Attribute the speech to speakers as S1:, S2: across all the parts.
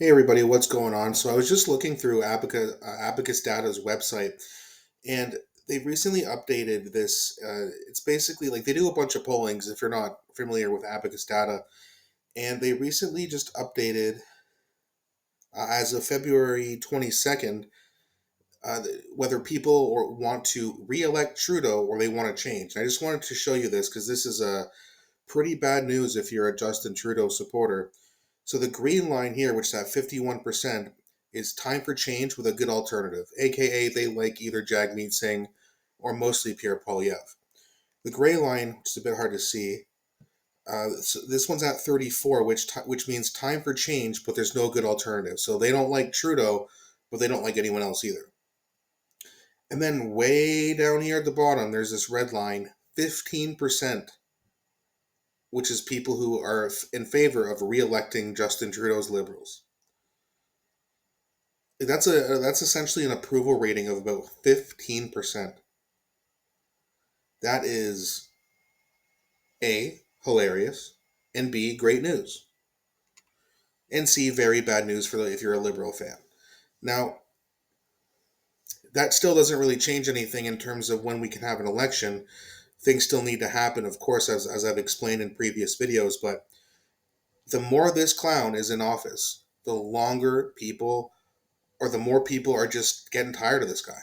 S1: Hey everybody, what's going on? So I was just looking through Abacus Data's website, and they've recently updated this. It's basically like they do a bunch of pollings if you're not familiar with Abacus Data, and they recently just updated as of February 22nd whether people want to re-elect Trudeau or they want to change. And I just wanted to show you this because this is a pretty bad news if you're a Justin Trudeau supporter. So the green line here, which is at 51%, is time for change with a good alternative, aka they like either Jagmeet Singh or mostly Pierre Poilievre. The gray line, which is a bit hard to see, so this one's at 34, which means time for change, but there's no good alternative. So they don't like Trudeau, but they don't like anyone else either. And then way down here at the bottom, there's this red line, 15%, which is people who are in favor of re-electing Justin Trudeau's Liberals. That's essentially an approval rating of about 15%. That is A, hilarious, and B, great news. And C, very bad news for if you're a Liberal fan. Now, that still doesn't really change anything in terms of when we can have an election. Things still need to happen, of course, as I've explained in previous videos, but the more this clown is in office, the longer people, or the more people are just getting tired of this guy.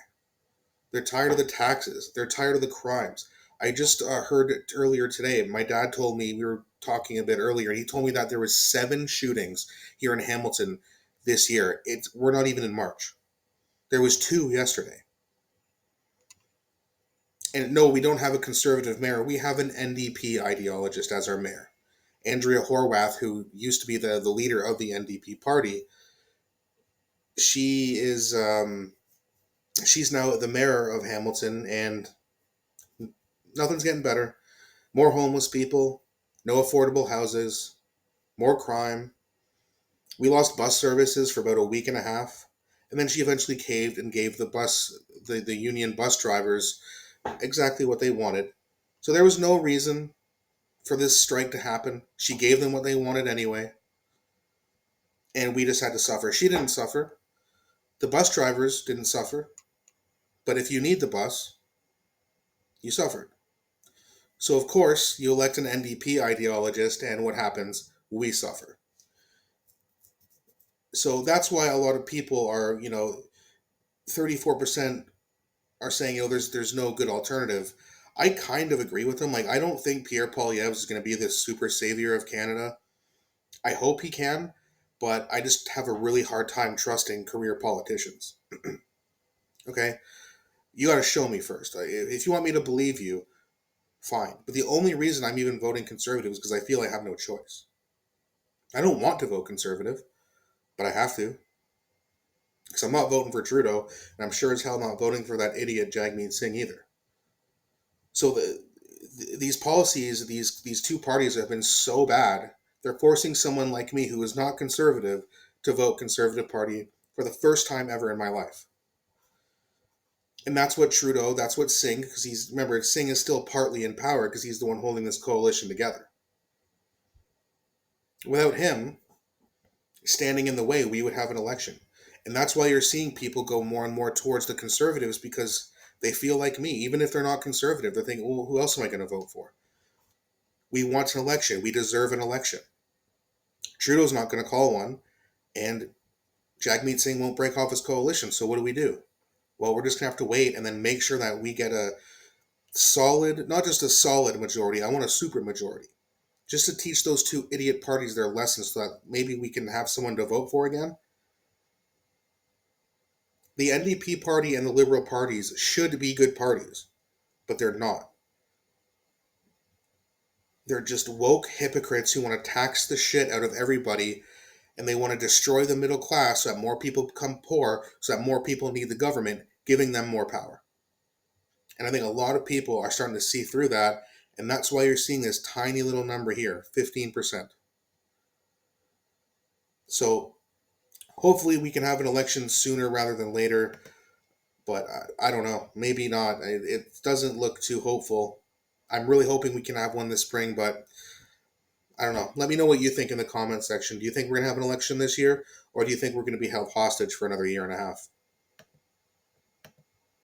S1: They're tired of the taxes. They're tired of the crimes. I just heard it earlier today. My dad told me, we were talking a bit earlier, and he told me that there was 7 shootings here in Hamilton this year. We're not even in March. There was 2 yesterday. And no, we don't have a conservative mayor. We have an NDP ideologist as our mayor. Andrea Horwath, who used to be the leader of the NDP party, she is she's now the mayor of Hamilton, and nothing's getting better. More homeless people, no affordable houses, more crime. We lost bus services for about a week and a half, and then she eventually caved and gave the union bus drivers exactly what they wanted. So there was no reason for this strike to happen. She gave them what they wanted anyway, and we just had to suffer. She didn't suffer. The bus drivers didn't suffer. But if you need the bus, you suffered. So of course, you elect an NDP ideologist, and what happens? We suffer. So that's why a lot of people are, 34% are saying, there's no good alternative. I kind of agree with them. Like, I don't think Pierre Poilievre is going to be this super savior of Canada. I hope he can, but I just have a really hard time trusting career politicians. Okay? You got to show me first. If you want me to believe you, fine. But the only reason I'm even voting conservative is because I feel I have no choice. I don't want to vote conservative, but I have to. Because I'm not voting for Trudeau, and I'm sure as hell not voting for that idiot Jagmeet Singh either. So these policies, these two parties have been so bad, they're forcing someone like me who is not conservative to vote Conservative Party for the first time ever in my life. And that's what Trudeau, that's what Singh, because remember, Singh is still partly in power because he's the one holding this coalition together. Without him standing in the way, we would have an election. And that's why you're seeing people go more and more towards the conservatives, because they feel like me. Even if they're not conservative, they're thinking, well, who else am I going to vote for? We want an election. We deserve an election. Trudeau's not going to call one, and Jagmeet Singh won't break off his coalition. So what do? Well, we're just going to have to wait and then make sure that we get a solid, not just a solid majority, I want a super majority. Just to teach those two idiot parties their lessons so that maybe we can have someone to vote for again. The NDP party and the Liberal parties should be good parties, but they're not. They're just woke hypocrites who want to tax the shit out of everybody, and they want to destroy the middle class so that more people become poor, so that more people need the government, giving them more power. And I think a lot of people are starting to see through that, and that's why you're seeing this tiny little number here, 15%. So hopefully we can have an election sooner rather than later, but I don't know. Maybe not. It doesn't look too hopeful. I'm really hoping we can have one this spring, but I don't know. Let me know what you think in the comment section. Do you think we're going to have an election this year, or do you think we're going to be held hostage for another year and a half?